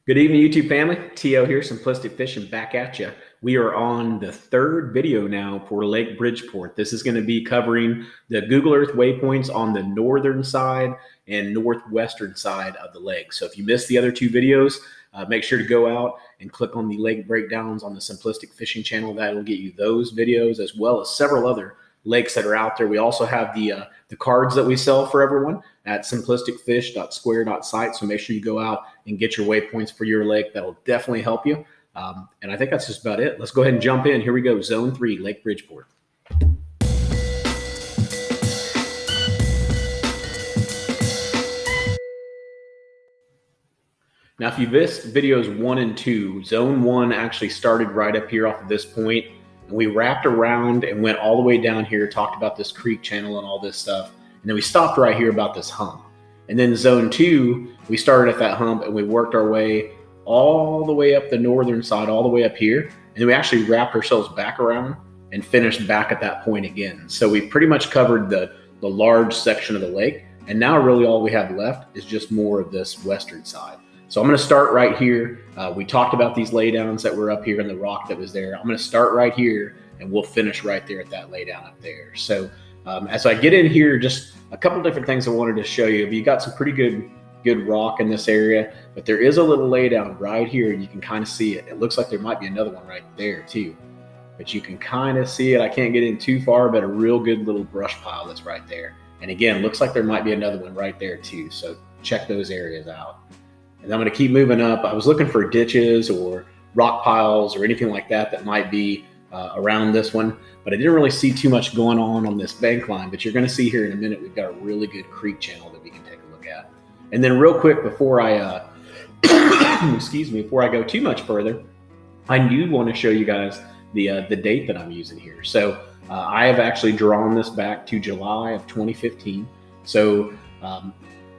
Good evening, YouTube family. T.O. here, Simplistic Fishing, back at you. We are on the third video now for Lake Bridgeport. This is going to be covering the Google Earth waypoints on the northern side and northwestern side of the lake. So if you missed the other two videos, make sure to go out and click on the lake breakdowns on the Simplistic Fishing channel. That will get you those videos as well as several other lakes that are out there. We also have the cards that we sell for everyone at simplisticfish.square.site. So make sure you go out and get your waypoints for your lake. That'll definitely help you. And I think that's just about it. Let's go ahead and jump in. Here we go. Zone 3, Lake Bridgeport. Now, if you missed videos 1 and 2, Zone 1 actually started right up here off of this point. And we wrapped around and went all the way down here, talked about this creek channel and all this stuff. And then we stopped right here about this hump. And then Zone 2, we started at that hump and we worked our way all the way up the northern side, all the way up here. And then we actually wrapped ourselves back around and finished back at that point again. So we pretty much covered the large section of the lake. And now really all we have left is just more of this western side. So I'm going to start right here. We talked about these laydowns that were up here and the rock that was there. I'm going to start right here and we'll finish right there at that laydown up there. So as I get in here, just a couple different things I wanted to show you. You got some pretty good rock in this area, but there is a little laydown right here. You can kind of see it. It looks like there might be another one right there too, but you can kind of see it. I can't get in too far, but a real good little brush pile that's right there. And again, looks like there might be another one right there too. So check those areas out. And I'm going to keep moving up. I was looking for ditches or rock piles or anything like that that might be around this one, but I didn't really see too much going on this bank line. But you're going to see here in a minute, we've got a really good creek channel that we can take a look at. And then real quick, before I, excuse me, before I go too much further, I do want to show you guys the date that I'm using here. So I have actually drawn this back to July of 2015. So,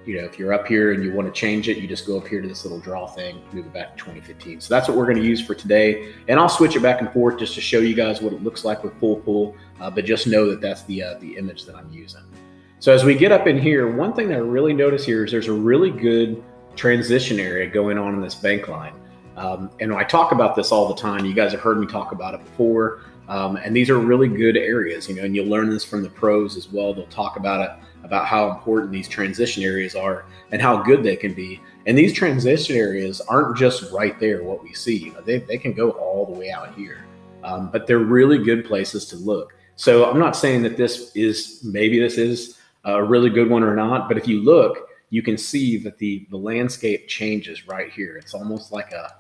you know, if you're up here and you want to change it, you just go up here to this little draw thing, move it back to 2015. So that's what we're going to use for today. And I'll switch it back and forth just to show you guys what it looks like with full pull. But just know that that's the image that I'm using. So as we get up in here, one thing that I really notice here is there's a really good transition area going on in this bank line. And I talk about this all the time. You guys have heard me talk about it before. And these are really good areas, you know, and you'll learn this from the pros as well. They'll talk about it, about how important these transition areas are and how good they can be. And these transition areas aren't just right there, what we see. You know, they can go all the way out here, but they're really good places to look. So I'm not saying that this is a really good one or not, but if you look, you can see that the landscape changes right here. It's almost like a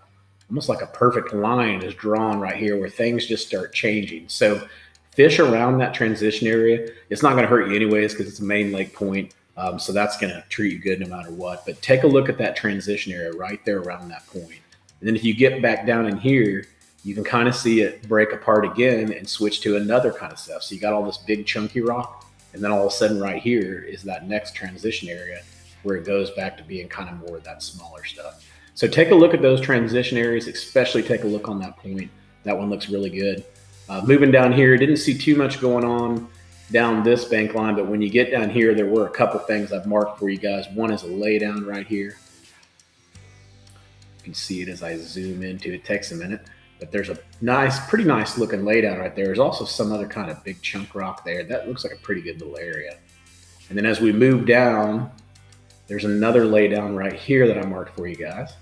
perfect line is drawn right here where things just start changing. So fish around that transition area. It's not going to hurt you anyways because it's a main lake point. So that's going to treat you good no matter what. But take a look at that transition area right there around that point. And then if you get back down in here, you can kind of see it break apart again and switch to another kind of stuff. So you got all this big chunky rock. And then all of a sudden right here is that next transition area where it goes back to being kind of more of that smaller stuff. So take a look at those transition areas, especially take a look on that point. That one looks really good. Moving down here, didn't see too much going on down this bank line, but when you get down here, there were a couple things I've marked for you guys. One is a laydown right here. You can see it as I zoom into it. It takes a minute, but there's a pretty nice looking laydown right there. There's also some other kind of big chunk rock there. That looks like a pretty good little area. And then as we move down, there's another laydown right here that I marked for you guys.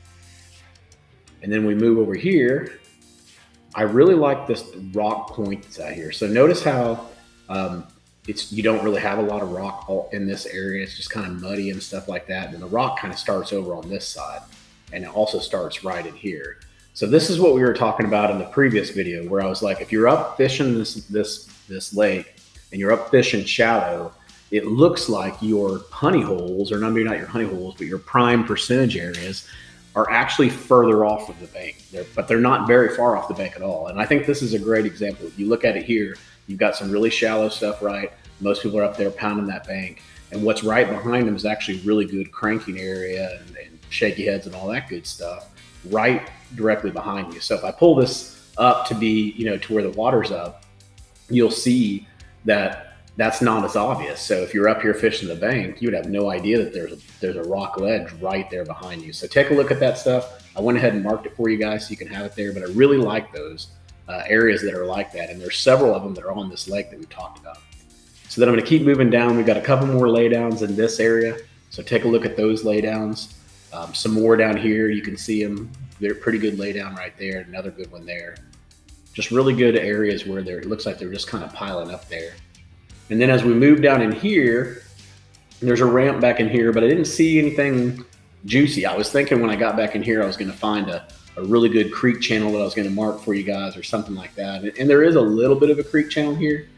And then we move over here. I really like this rock point that's out here. So notice how you don't really have a lot of rock in this area. It's just kind of muddy and stuff like that. And the rock kind of starts over on this side. And it also starts right in here. So this is what we were talking about in the previous video where I was like, if you're up fishing this lake and you're up fishing shallow, it looks like your honey holes, or maybe not your honey holes, but your prime percentage areas are actually further off of the bank, but they're not very far off the bank at all. And I think this is a great example. If you look at it here, you've got some really shallow stuff, right? Most people are up there pounding that bank. And what's right behind them is actually really good cranking area and shaky heads and all that good stuff right directly behind you. So if I pull this up to be, you know, to where the water's up, you'll see that that's not as obvious. So if you're up here fishing the bank, you would have no idea that there's a rock ledge right there behind you. So take a look at that stuff. I went ahead and marked it for you guys so you can have it there, but I really like those areas that are like that. And there's several of them that are on this lake that we talked about. So then I'm going to keep moving down. We've got a couple more laydowns in this area. So take a look at those laydowns. Some more down here. You can see them. They're pretty good laydown right there. Another good one there. Just really good areas where it looks like they're just kind of piling up there. And then as we move down in here, there's a ramp back in here, but I didn't see anything juicy. I was thinking when I got back in here, I was going to find a really good creek channel that I was going to mark for you guys or something like that. And there is a little bit of a creek channel here,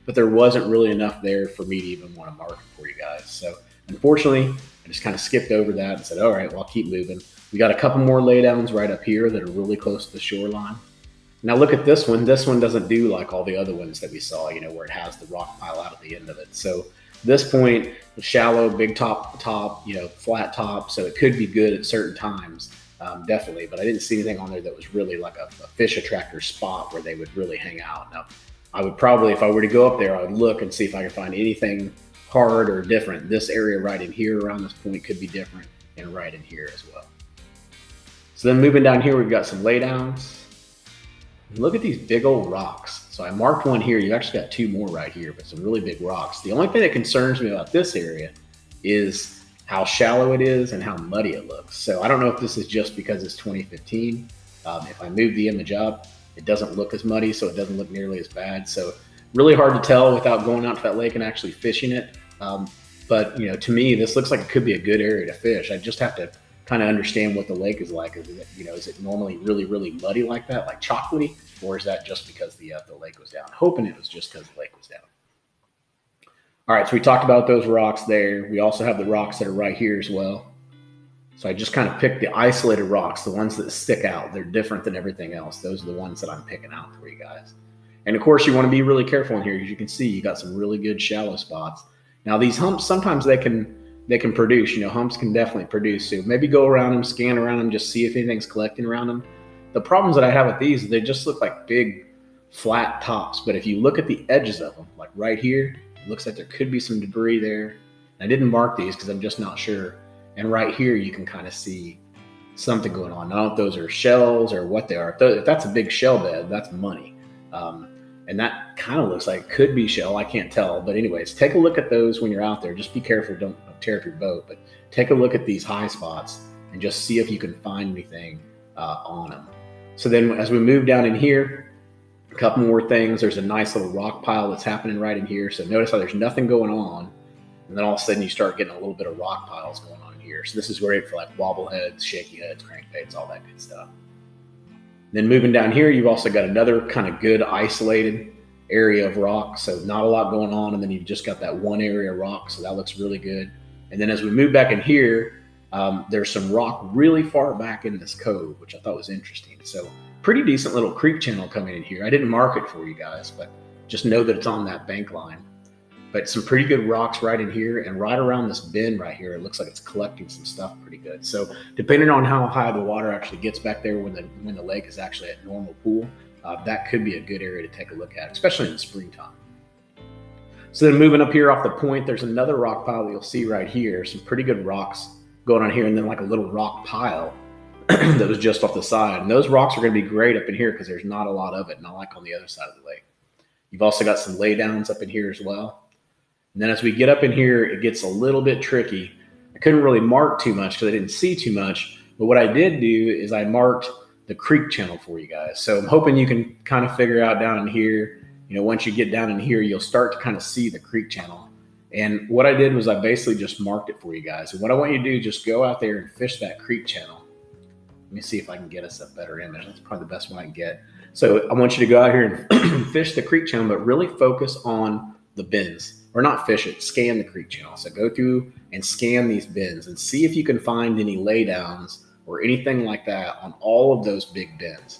but there wasn't really enough there for me to even want to mark it for you guys. So unfortunately, I just kind of skipped over that and said, all right, well, I'll keep moving. We got a couple more laydowns right up here that are really close to the shoreline. Now look at this one. This one doesn't do like all the other ones that we saw, where it has the rock pile out at the end of it. So this point, the shallow, big top, flat top. So it could be good at certain times, definitely. But I didn't see anything on there that was really like a fish attractor spot where they would really hang out. Now, I would probably, if I were to go up there, I would look and see if I could find anything hard or different. This area right in here around this point could be different, and right in here as well. So then moving down here, we've got some laydowns. Look at these big old rocks. So I marked one here. You actually got two more right here, but some really big rocks. The only thing that concerns me about this area is how shallow it is and how muddy it looks. So I don't know if this is just because it's 2015. If I move the image up, it doesn't look as muddy, so it doesn't look nearly as bad. So really hard to tell without going out to that lake and actually fishing it. But to me, this looks like it could be a good area to fish. I just have to kind of understand what the lake is like. Is it normally really, really muddy like that, like chocolatey, or is that just because the lake was down? Hoping it was just because the lake was down. All right, so we talked about those rocks there. We also have the rocks that are right here as well. So I just kind of picked the isolated rocks, the ones that stick out. They're different than everything else. Those are the ones that I'm picking out for you guys. And of course, you want to be really careful in here because you can see you got some really good shallow spots. Now these humps, sometimes they can produce, humps can definitely produce. So maybe go around them, scan around them, just see if anything's collecting around them. The problems that I have with these is they just look like big flat tops. But if you look at the edges of them, like right here, it looks like there could be some debris there. I didn't mark these because I'm just not sure. And right here, you can kind of see something going on. I don't know if those are shells or what they are. If that's a big shell bed, that's money. And that kind of looks like it could be shell. I can't tell. But anyways, take a look at those when you're out there. Just be careful. Don't tear up your boat. But take a look at these high spots and just see if you can find anything on them. So then as we move down in here, a couple more things. There's a nice little rock pile that's happening right in here. So notice how there's nothing going on. And then all of a sudden you start getting a little bit of rock piles going on here. So this is great for like wobble heads, shaky heads, crankbaits, all that good stuff. Then moving down here, you've also got another kind of good isolated area of rock. So not a lot going on. And then you've just got that one area of rock. So that looks really good. And then as we move back in here, there's some rock really far back in this cove, which I thought was interesting. So pretty decent little creek channel coming in here. I didn't mark it for you guys, but just know that it's on that bank line. But some pretty good rocks right in here, and right around this bend right here, it looks like it's collecting some stuff pretty good. So depending on how high the water actually gets back there when the lake is actually at normal pool, that could be a good area to take a look at, especially in the springtime. So then moving up here off the point, there's another rock pile that you'll see right here. Some pretty good rocks going on here, and then like a little rock pile that was just off the side. And those rocks are going to be great up in here because there's not a lot of it, not like on the other side of the lake. You've also got some laydowns up in here as well. And then as we get up in here, it gets a little bit tricky. I couldn't really mark too much because I didn't see too much. But what I did do is I marked the creek channel for you guys. So I'm hoping you can kind of figure out down in here, once you get down in here, you'll start to kind of see the creek channel. And what I did was I basically just marked it for you guys. And what I want you to do is just go out there and fish that creek channel. Let me see if I can get us a better image. That's probably the best one I can get. So I want you to go out here and fish the creek channel, but really focus on the bends. Or not fish it, scan the creek channel. So go through and scan these bends and see if you can find any laydowns or anything like that on all of those big bends.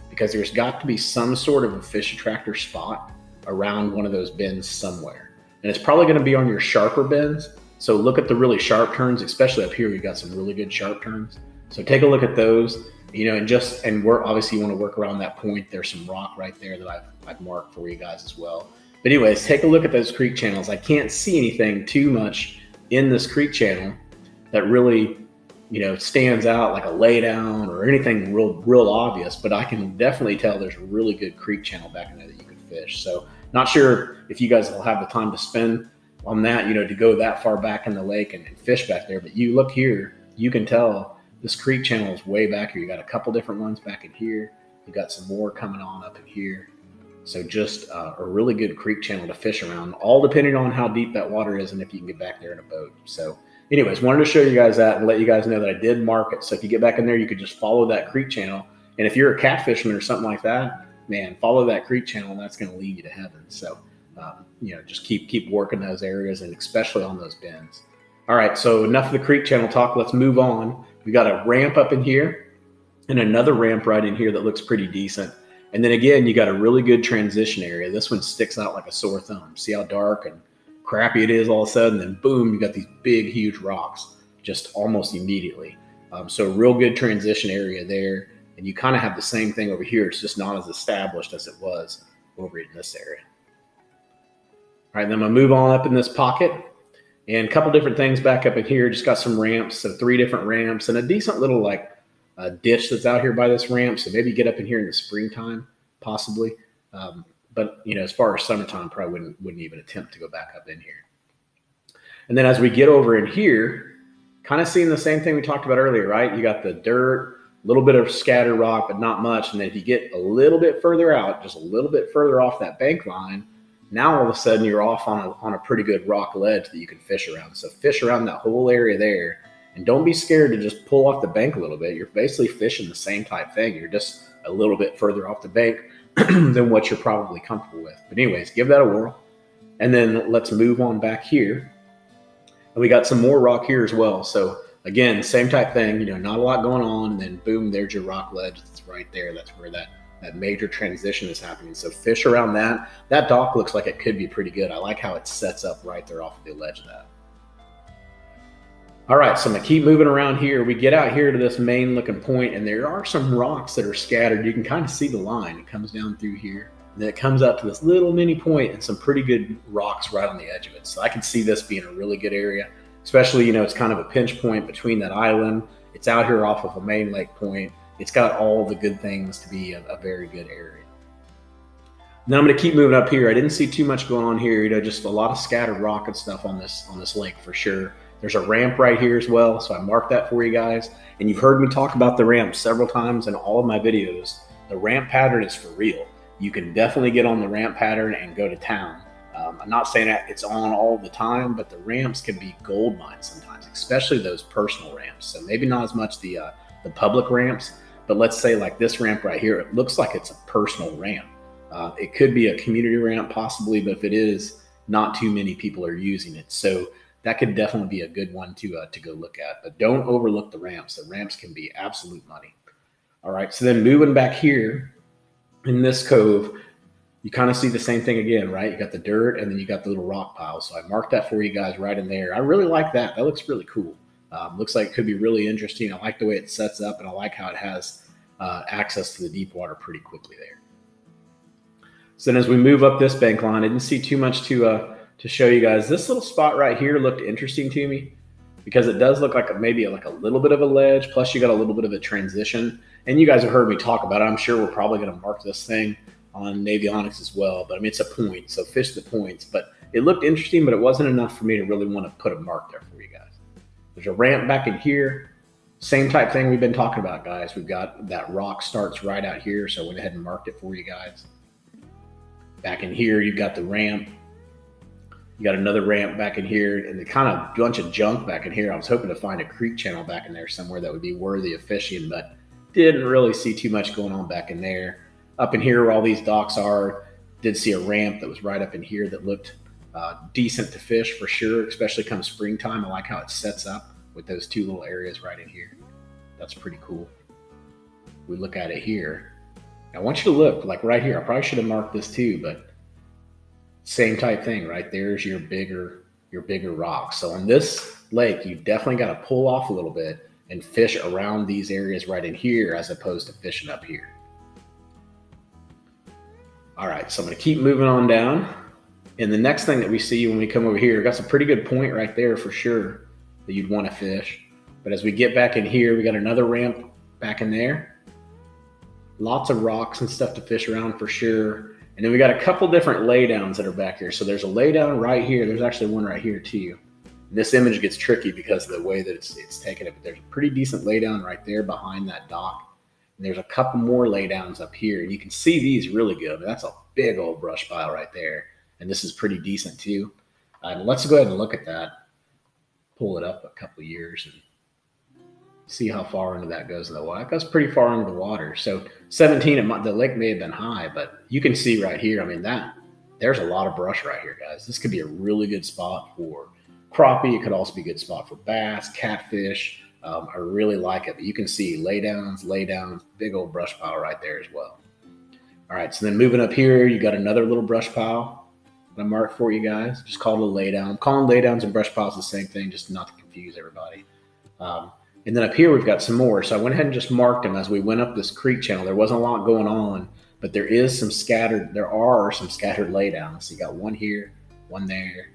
Because there's got to be some sort of a fish attractor spot around one of those bends somewhere. And it's probably going to be on your sharper bends. So look at the really sharp turns, especially up here, we've got some really good sharp turns. So take a look at those, and we're obviously you want to work around that point. There's some rock right there that I've marked for you guys as well. But anyways, take a look at those creek channels. I can't see anything too much in this creek channel that really stands out like a lay down or anything real obvious, but I can definitely tell there's a really good creek channel back in there that you could fish. So not sure if you guys will have the time to spend on that, to go that far back in the lake and fish back there. But you look here, you can tell this creek channel is way back here. You got a couple different ones back in here. You got some more coming on up in here. So just a really good creek channel to fish around, all depending on how deep that water is and if you can get back there in a boat. So anyways, wanted to show you guys that and let you guys know that I did mark it. So if you get back in there, you could just follow that creek channel. And if you're a catfisherman or something like that, man, follow that creek channel and that's going to lead you to heaven. So, just keep working those areas and especially on those bends. All right, so enough of the creek channel talk. Let's move on. We got a ramp up in here and another ramp right in here that looks pretty decent. And then again, you got a really good transition area. This one sticks out like a sore thumb. See how dark and crappy it is all of a sudden? Then boom, you got these big, huge rocks just almost immediately. So real good transition area there. And you kind of have the same thing over here. It's just not as established as it was over in this area. All right, then I'm gonna move on up in this pocket. And a couple different things back up in here. Just got some ramps, so 3 different ramps and a decent little ditch that's out here by this ramp. So maybe get up in here in the springtime, possibly. But as far as summertime, probably wouldn't even attempt to go back up in here. And then as we get over in here, kind of seeing the same thing we talked about earlier, right? You got the dirt, a little bit of scattered rock, but not much. And then if you get a little bit further out, just a little bit further off that bank line, now all of a sudden you're off on a pretty good rock ledge that you can fish around. So fish around that whole area there. And don't be scared to just pull off the bank a little bit. You're basically fishing the same type thing. You're just a little bit further off the bank than what you're probably comfortable with. But anyways, give that a whirl. And then let's move on back here. And we got some more rock here as well. So again, same type thing, not a lot going on. And then boom, there's your rock ledge. That's right there. That's where that major transition is happening. So fish around that. That dock looks like it could be pretty good. I like how it sets up right there off of the ledge of that. All right, so I'm gonna keep moving around here. We get out here to this main looking point and there are some rocks that are scattered. You can kind of see the line. It comes down through here. And then it comes up to this little mini point and some pretty good rocks right on the edge of it. So I can see this being a really good area, especially, it's kind of a pinch point between that island. It's out here off of a main lake point. It's got all the good things to be a very good area. Then I'm gonna keep moving up here. I didn't see too much going on here, just a lot of scattered rock and stuff on this lake for sure. There's a ramp right here as well, so I marked that for you guys. And you've heard me talk about the ramp several times in all of my videos. The ramp pattern is for real. You can definitely get on the ramp pattern and go to town. I'm not saying that it's on all the time, but the ramps can be gold mines sometimes, especially those personal ramps. So maybe not as much the public ramps, but let's say like this ramp right here, it looks like it's a personal ramp. It could be a community ramp possibly, but if it is, not too many people are using it. So that could definitely be a good one to go look at, but don't overlook the ramps. The ramps can be absolute money. All right, so then moving back here in this cove, you kind of see the same thing again, right? You got the dirt and then you got the little rock pile. So I marked that for you guys right in there. I really like that. That looks really cool. Looks like it could be really interesting. I like the way it sets up and I like how it has access to the deep water pretty quickly there. So then as we move up this bank line, I didn't see too much to show you guys. This little spot right here looked interesting to me because it does look like maybe like a little bit of a ledge. Plus you got a little bit of a transition and you guys have heard me talk about it. I'm sure we're probably going to mark this thing on Navionics as well, but I mean, it's a point, so fish the points, but it looked interesting, but it wasn't enough for me to really want to put a mark there for you guys. There's a ramp back in here. Same type thing we've been talking about, guys. We've got that rock starts right out here, so I went ahead and marked it for you guys. Back in here, you've got the ramp. You got another ramp back in here and the kind of bunch of junk back in here. I was hoping to find a creek channel back in there somewhere that would be worthy of fishing, but didn't really see too much going on back in there. Up in here where all these docks are, did see a ramp that was right up in here that looked decent to fish for sure, especially come springtime. I like how it sets up with those two little areas right in here. That's pretty cool. We look at it here. I want you to look like right here. I probably should have marked this too, but same type thing, right? There's your bigger rocks. So on this lake, you definitely got to pull off a little bit and fish around these areas right in here as opposed to fishing up here. All right, so I'm going to keep moving on down. And the next thing that we see when we come over here, got some pretty good point right there for sure that you'd want to fish. But as we get back in here, we got another ramp back in there. Lots of rocks and stuff to fish around for sure. And then we got a couple different laydowns that are back here. So there's a laydown right here. There's actually one right here too. And this image gets tricky because of the way that it's taken it. But there's a pretty decent laydown right there behind that dock. And there's a couple more laydowns up here. And you can see these really good. That's a big old brush pile right there. And this is pretty decent too. Let's go ahead and look at that. Pull it up a couple years and see how far into that goes in the water. It goes pretty far into the water. So 17, the lake may have been high, but you can see right here, I mean, there's a lot of brush right here, guys. This could be a really good spot for crappie. It could also be a good spot for bass, catfish. I really like it, but you can see laydowns, big old brush pile right there as well. All right, so then moving up here, you got another little brush pile that I marked for you guys. Just call it a laydown. I'm calling laydowns and brush piles the same thing, just not to confuse everybody. And then up here, we've got some more. So I went ahead and just marked them as we went up this creek channel. There wasn't a lot going on, but there are some scattered laydowns. So you got one here, one there,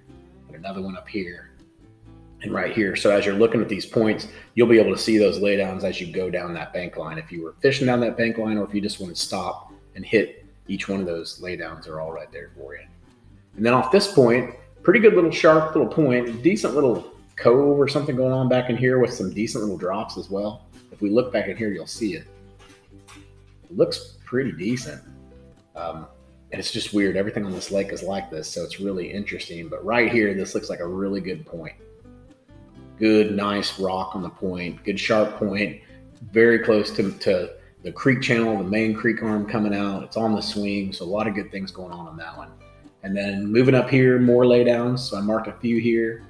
and another one up here, and right here. So as you're looking at these points, you'll be able to see those laydowns as you go down that bank line. If you were fishing down that bank line, or if you just want to stop and hit each one of those laydowns, are all right there for you. And then off this point, pretty good little sharp little point, decent little cove or something going on back in here with some decent little drops as well. If we look back in here, you'll see it. It looks pretty decent. And it's just weird. Everything on this lake is like this, so it's really interesting. But right here, this looks like a really good point. Good, nice rock on the point. Good sharp point. Very close to the creek channel, the main creek arm coming out. It's on the swing, so a lot of good things going on that one. And then moving up here, more laydowns. So I marked a few here.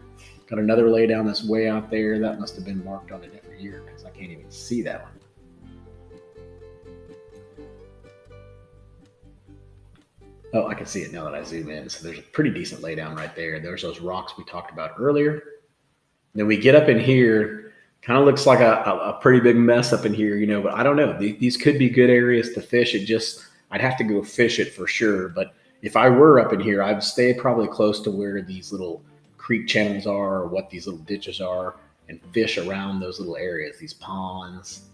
Got another laydown that's way out there. That must have been marked on a different year because I can't even see that one. Oh, I can see it now that I zoom in. So there's a pretty decent laydown right there. There's those rocks we talked about earlier. And then we get up in here, kind of looks like a pretty big mess up in here, you know, but I don't know. These could be good areas to fish. I'd have to go fish it for sure. But if I were up in here, I'd stay probably close to where these little creek channels are, or what these little ditches are, and fish around those little areas, these ponds,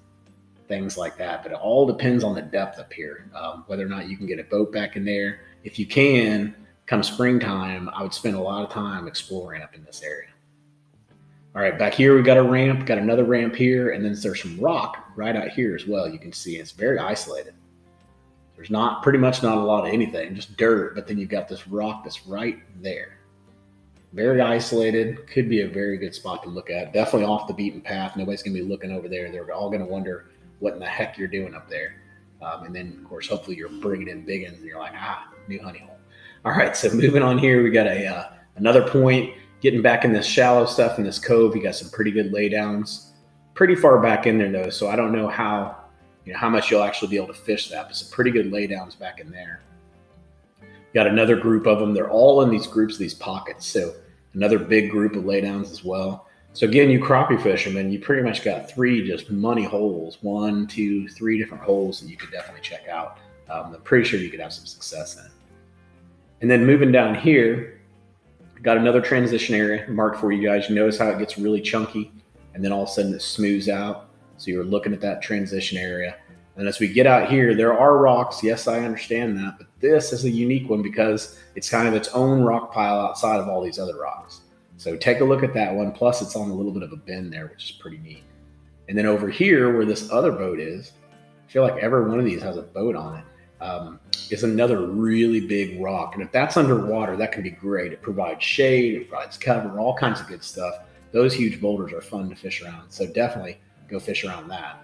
things like that. But it all depends on the depth up here, whether or not you can get a boat back in there. If you can, come springtime, I would spend a lot of time exploring up in this area. All right, back here we got a ramp, got another ramp here, and then there's some rock right out here as well. You can see it's very isolated. There's pretty much not a lot of anything, just dirt, but then you've got this rock that's right there. Very isolated, could be a very good spot to look at. Definitely off the beaten path. Nobody's gonna be looking over there. They're all gonna wonder what in the heck you're doing up there. And then of course, hopefully you're bringing in big ones and you're like, new honey hole. All right, so moving on here, we got another point, getting back in this shallow stuff in this cove. You got some pretty good laydowns, pretty far back in there though. So I don't know how much you'll actually be able to fish that, but some pretty good laydowns back in there. Got another group of them. They're all in these groups, these pockets. So another big group of laydowns as well. So again, you crappie fishermen, you pretty much got 3 just money holes, 1, 2, 3 different holes that you could definitely check out. I'm pretty sure you could have some success in. And then moving down here, got another transition area marked for you guys. You notice how it gets really chunky and then all of a sudden it smooths out. So you're looking at that transition area. And as we get out here, there are rocks. Yes, I understand that, but this is a unique one because it's kind of its own rock pile outside of all these other rocks. So take a look at that one. Plus it's on a little bit of a bend there, which is pretty neat. And then over here where this other boat is, I feel like every one of these has a boat on it, is another really big rock. And if that's underwater, that can be great. It provides shade, it provides cover, all kinds of good stuff. Those huge boulders are fun to fish around. So definitely go fish around that.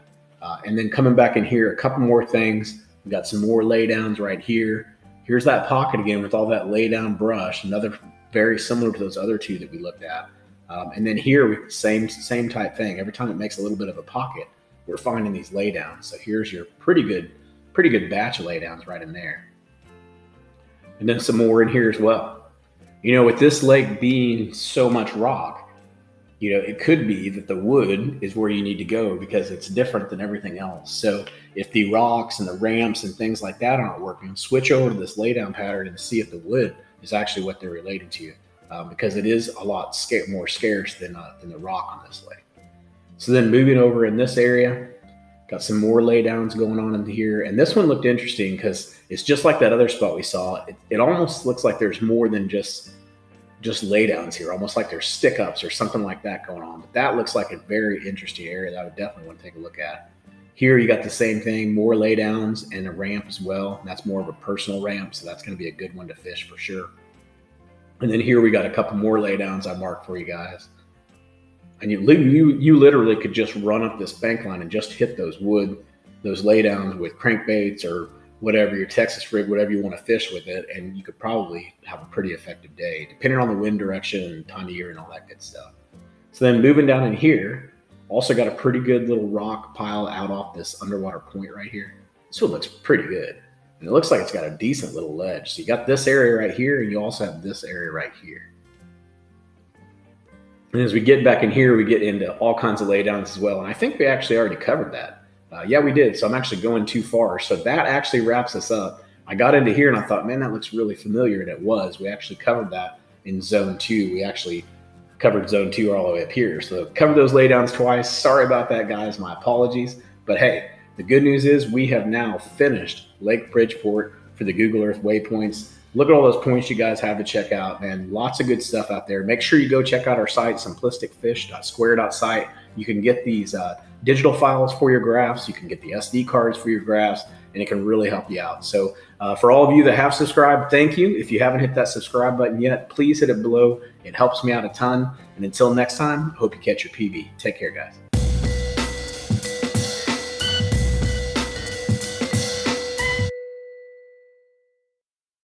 And then coming back in here, a couple more things. We got some more laydowns right here. Here's that pocket again with all that laydown brush, another very similar to those other two that we looked at. And then here, same type thing. Every time it makes a little bit of a pocket, we're finding these laydowns. So here's your pretty good batch of laydowns right in there. And then some more in here as well. You know, with this lake being so much rock, you know, it could be that the wood is where you need to go because it's different than everything else. So if the rocks and the ramps and things like that aren't working, switch over to this laydown pattern and see if the wood is actually what they're relating to, because it is a lot more scarce than the rock on this lake. So then moving over in this area, got some more laydowns going on in here. And this one looked interesting because it's just like that other spot we saw. It almost looks like there's more than just laydowns here, almost like there's stick ups or something like that going on. But that looks like a very interesting area that I would definitely want to take a look at. Here you got the same thing, more laydowns and a ramp as well. That's more of a personal ramp, so that's going to be a good one to fish for sure. And then here we got a couple more laydowns I marked for you guys. And you literally could just run up this bank line and just hit those laydowns with crankbaits or whatever, your Texas rig, whatever you want to fish with it, and you could probably have a pretty effective day, depending on the wind direction and time of year and all that good stuff. So then moving down in here, also got a pretty good little rock pile out off this underwater point right here. This one looks pretty good. And it looks like it's got a decent little ledge. So you got this area right here, and you also have this area right here. And as we get back in here, we get into all kinds of laydowns as well. And I think we actually already covered that. Yeah, we did. So I'm actually going too far. So that actually wraps us up. I got into here and I thought, man, that looks really familiar. And it was. We actually covered that in zone 2. We actually covered zone 2 all the way up here. So covered those laydowns twice. Sorry about that, guys. My apologies. But hey, the good news is we have now finished Lake Bridgeport for the Google Earth waypoints. Look at all those points you guys have to check out, man. Lots of good stuff out there. Make sure you go check out our site, simplisticfish.square.site. You can get these digital files for your graphs. You can get the SD cards for your graphs, and it can really help you out. So for all of you that have subscribed, thank you. If you haven't hit that subscribe button yet, please hit it below. It helps me out a ton. And until next time, I hope you catch your PB. Take care, guys.